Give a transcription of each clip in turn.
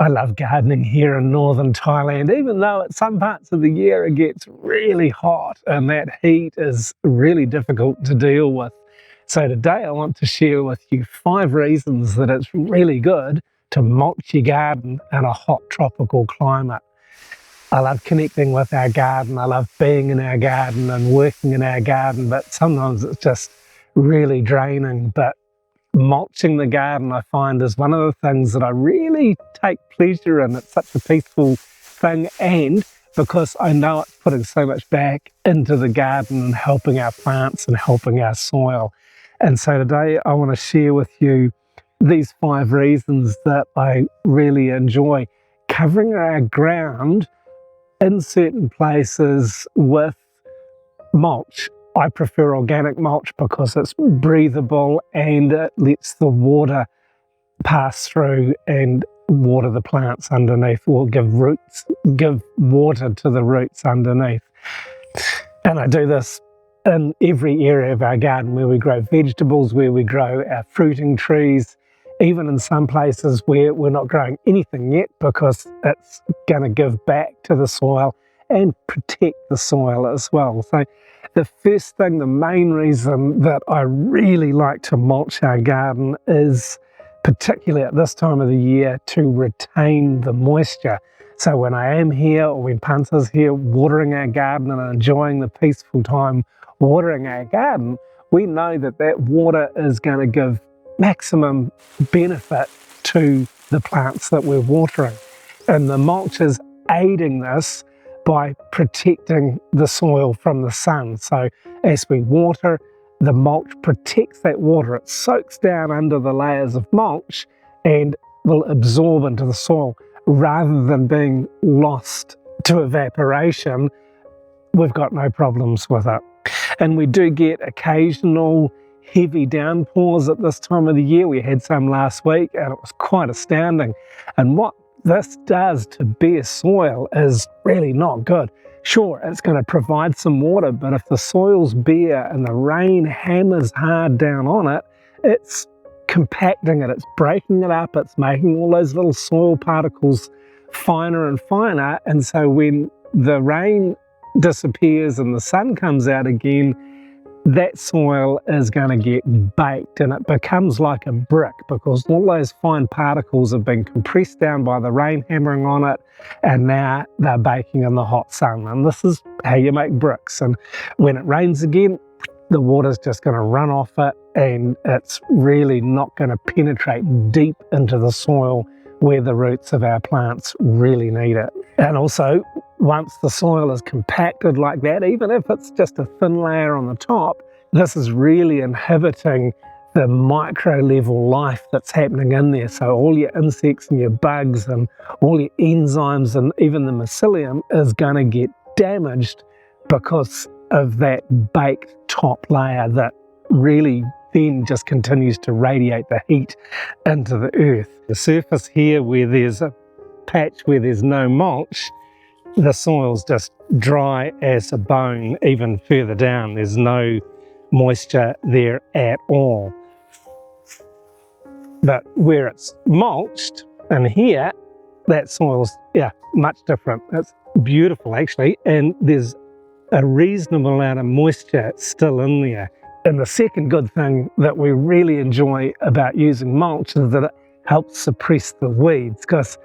I love gardening here in Northern Thailand, even though at some parts of the year it gets really hot and that heat is really difficult to deal with. So today I want to share with you 5 reasons that it's really good to mulch your garden in a hot tropical climate. I love connecting with our garden, I love being in our garden and working in our garden, but sometimes it's just really draining. But mulching the garden, I find, is one of the things that I really take pleasure in. It's such a peaceful thing, and because I know it's putting so much back into the garden and helping our plants and helping our soil. And so today I want to share with you these 5 reasons that I really enjoy covering our ground in certain places with mulch. I prefer organic mulch because it's breathable and it lets the water pass through and water the plants underneath, or give water to the roots underneath. And I do this in every area of our garden where we grow vegetables, where we grow our fruiting trees, even in some places where we're not growing anything yet, because it's going to give back to the soil and protect the soil as well. So the first thing, the main reason that I really like to mulch our garden is, particularly at this time of the year, to retain the moisture. So when I am here, or when Panta's here watering our garden and enjoying the peaceful time watering our garden, we know that that water is going to give maximum benefit to the plants that we're watering. And the mulch is aiding this by protecting the soil from the sun. So as we water, the mulch protects that water. It soaks down under the layers of mulch and will absorb into the soil. Rather than being lost to evaporation, we've got no problems with it. And we do get occasional heavy downpours at this time of the year. We had some last week and it was quite astounding. And what this does to bare soil is really not good. Sure, it's going to provide some water, but if the soil's bare and the rain hammers hard down on it, it's compacting it, it's breaking it up, it's making all those little soil particles finer and finer. And so when the rain disappears and the sun comes out again, that soil is going to get baked and it becomes like a brick, because all those fine particles have been compressed down by the rain hammering on it, and now they're baking in the hot sun. And this is how you make bricks. And when it rains again, the water's just going to run off it, and it's really not going to penetrate deep into the soil where the roots of our plants really need it. And also, once the soil is compacted like that, even if it's just a thin layer on the top, this is really inhibiting the micro level life that's happening in there. So all your insects and your bugs and all your enzymes and even the mycelium is going to get damaged because of that baked top layer that really then just continues to radiate the heat into the earth. The surface here, where there's a patch where there's no mulch, the soil's just dry as a bone. Even further down, there's no moisture there at all. But where it's mulched, and here, that soil's much different. It's beautiful actually, and there's a reasonable amount of moisture still in there. And the second good thing that we really enjoy about using mulch is that it helps suppress the weeds, because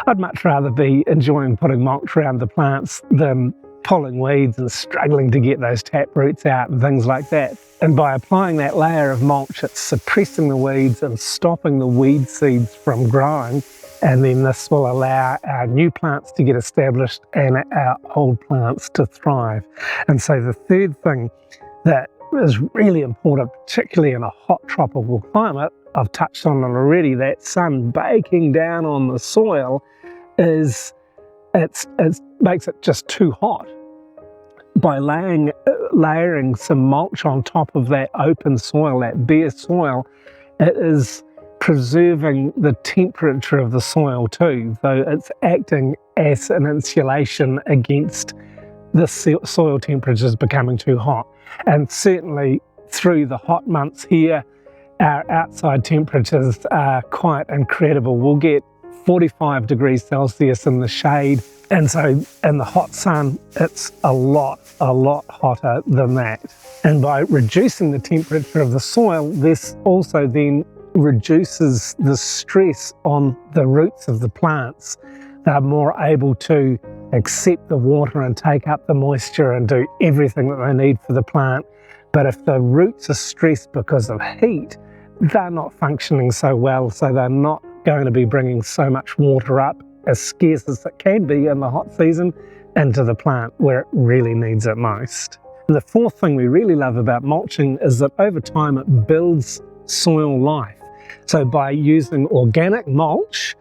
I'd much rather be enjoying putting mulch around the plants than pulling weeds and struggling to get those tap roots out and things like that. And by applying that layer of mulch, it's suppressing the weeds and stopping the weed seeds from growing. And then this will allow our new plants to get established and our old plants to thrive. And so the third thing that is really important, particularly in a hot tropical climate, I've touched on it already, that sun baking down on the soil is it makes it just too hot. By layering some mulch on top of that open soil, that bare soil, it is preserving the temperature of the soil too, though it's acting as an insulation against the soil temperatures becoming too hot. And certainly through the hot months here, our outside temperatures are quite incredible. We'll get 45 degrees Celsius in the shade, and so in the hot sun it's a lot hotter than that. And by reducing the temperature of the soil, this also then reduces the stress on the roots of the plants. They're more able to accept the water and take up the moisture and do everything that they need for the plant. But if the roots are stressed because of heat, they're not functioning so well, so they're not going to be bringing so much water up, as scarce as it can be in the hot season, into the plant where it really needs it most. And the fourth thing we really love about mulching is that over time it builds soil life. So by using organic mulch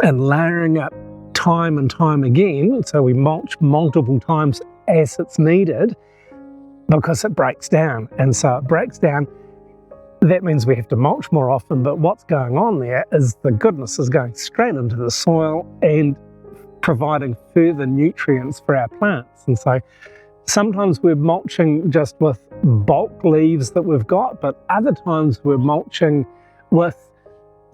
and layering up time and time again, so we mulch multiple times as it's needed, because it breaks down. And so it breaks down, that means we have to mulch more often, but what's going on there is the goodness is going straight into the soil and providing further nutrients for our plants. And so sometimes we're mulching just with bulk leaves that we've got, but other times we're mulching with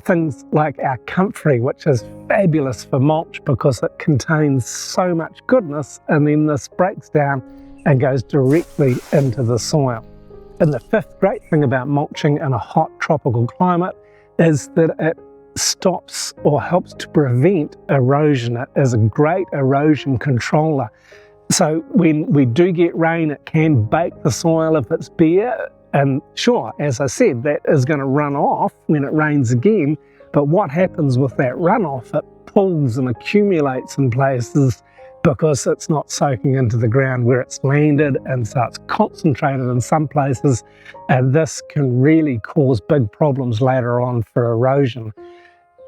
things like our comfrey, which is fabulous for mulch because it contains so much goodness, and then this breaks down and goes directly into the soil. And the fifth great thing about mulching in a hot tropical climate is that it stops or helps to prevent erosion. It is a great erosion controller. So when we do get rain, it can bake the soil if it's bare. And sure, as I said, that is going to run off when it rains again. But what happens with that runoff? It pools and accumulates in places because it's not soaking into the ground where it's landed, and so it's concentrated in some places, and this can really cause big problems later on for erosion.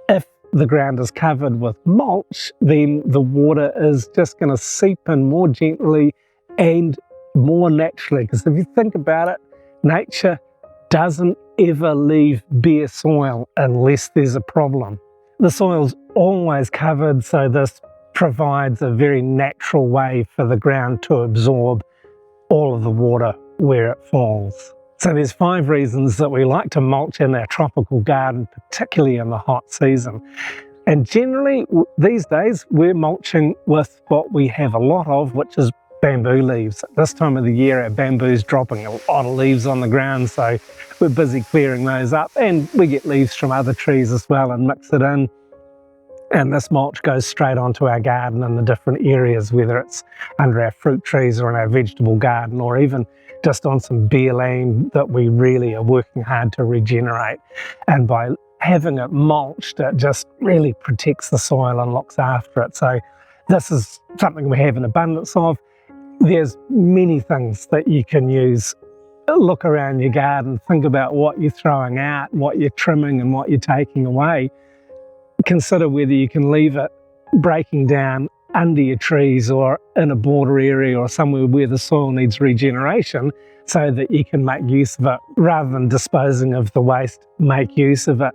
If the ground is covered with mulch, then the water is just going to seep in more gently and more naturally, because if you think about it, nature doesn't ever leave bare soil unless there's a problem. The soil's always covered, so this provides a very natural way for the ground to absorb all of the water where it falls. So there's 5 reasons that we like to mulch in our tropical garden, particularly in the hot season. And generally these days we're mulching with what we have a lot of, which is bamboo leaves. At this time of the year our bamboo's dropping a lot of leaves on the ground, so we're busy clearing those up, and we get leaves from other trees as well and mix it in. And this mulch goes straight onto our garden in the different areas, whether it's under our fruit trees or in our vegetable garden, or even just on some bare land that we really are working hard to regenerate. And by having it mulched, it just really protects the soil and looks after it. So this is something we have an abundance of. There's many things that you can use. Look around your garden, think about what you're throwing out, what you're trimming and what you're taking away. Consider whether you can leave it breaking down under your trees or in a border area or somewhere where the soil needs regeneration, so that you can make use of it rather than disposing of the waste. Make use of it.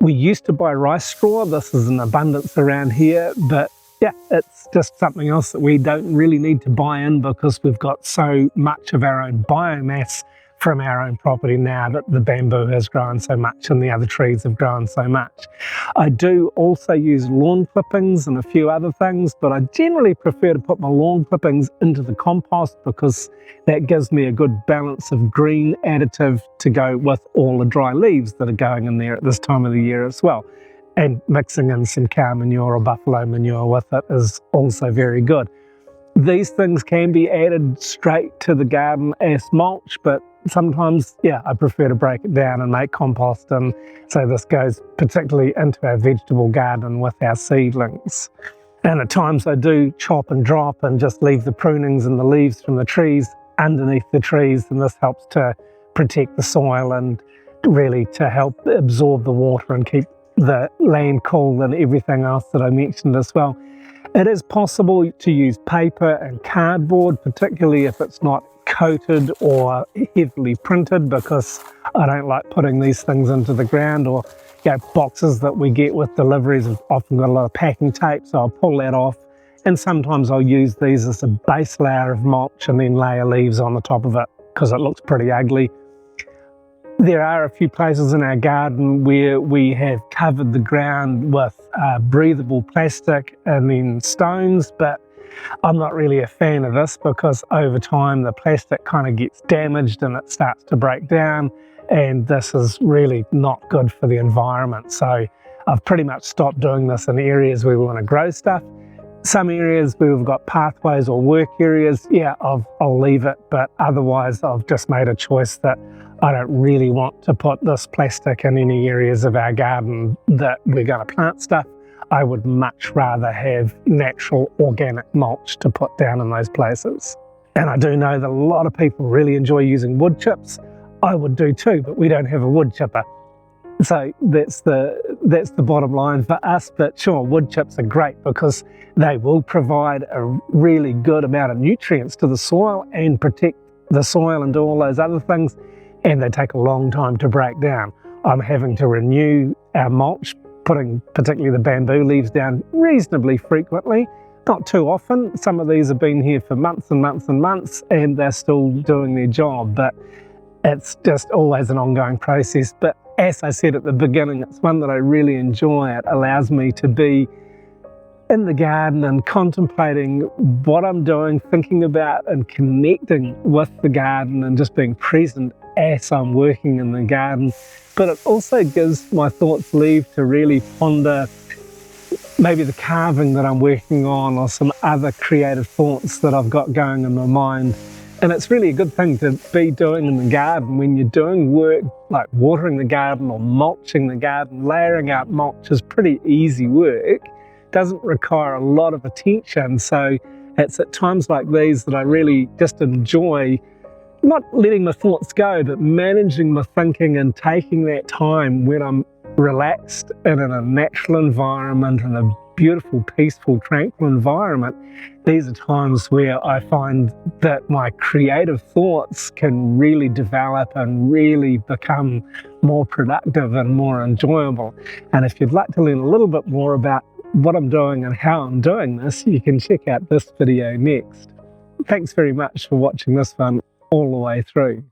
We used to buy rice straw. This is an abundance around here, but yeah, it's just something else that we don't really need to buy in because we've got so much of our own biomass from our own property now that the bamboo has grown so much and the other trees have grown so much. I do also use lawn clippings and a few other things, but I generally prefer to put my lawn clippings into the compost because that gives me a good balance of green additive to go with all the dry leaves that are going in there at this time of the year as well. And mixing in some cow manure or buffalo manure with it is also very good. These things can be added straight to the garden as mulch, but sometimes, yeah, I prefer to break it down and make compost, and so this goes particularly into our vegetable garden with our seedlings. And at times I do chop and drop and just leave the prunings and the leaves from the trees underneath the trees, and this helps to protect the soil and really to help absorb the water and keep the land cool and everything else that I mentioned as well. It is possible to use paper and cardboard, particularly if it's not coated or heavily printed, because I don't like putting these things into the ground, or boxes that we get with deliveries have often got a lot of packing tape, so I'll pull that off. And sometimes I'll use these as a base layer of mulch and then layer leaves on the top of it because it looks pretty ugly. There are a few places in our garden where we have covered the ground with breathable plastic and then stones, but I'm not really a fan of this because over time the plastic kind of gets damaged and it starts to break down, and this is really not good for the environment. So I've pretty much stopped doing this in areas where we want to grow stuff. Some areas where we've got pathways or work areas, yeah, I'll leave it, but otherwise I've just made a choice that I don't really want to put this plastic in any areas of our garden that we're going to plant stuff. I would much rather have natural organic mulch to put down in those places. And I do know that a lot of people really enjoy using wood chips. I would do too, but we don't have a wood chipper. So that's the bottom line for us. But sure, wood chips are great because they will provide a really good amount of nutrients to the soil and protect the soil and do all those other things, and they take a long time to break down. I'm having to renew our mulch, putting particularly the bamboo leaves down reasonably frequently, not too often. Some of these have been here for months and months and months and they're still doing their job, but it's just always an ongoing process. But as I said at the beginning, it's one that I really enjoy. It allows me to be in the garden and contemplating what I'm doing, thinking about and connecting with the garden and just being present as I'm working in the garden. But it also gives my thoughts leave to really ponder maybe the carving that I'm working on or some other creative thoughts that I've got going in my mind. And it's really a good thing to be doing in the garden when you're doing work like watering the garden or mulching the garden. Layering out mulch is pretty easy work, doesn't require a lot of attention. So it's at times like these that I really just enjoy not letting my thoughts go, but managing my thinking and taking that time when I'm relaxed and in a natural environment, in a beautiful, peaceful, tranquil environment. These are times where I find that my creative thoughts can really develop and really become more productive and more enjoyable. And if you'd like to learn a little bit more about what I'm doing and how I'm doing this, you can check out this video next. Thanks very much for watching this one all the way through.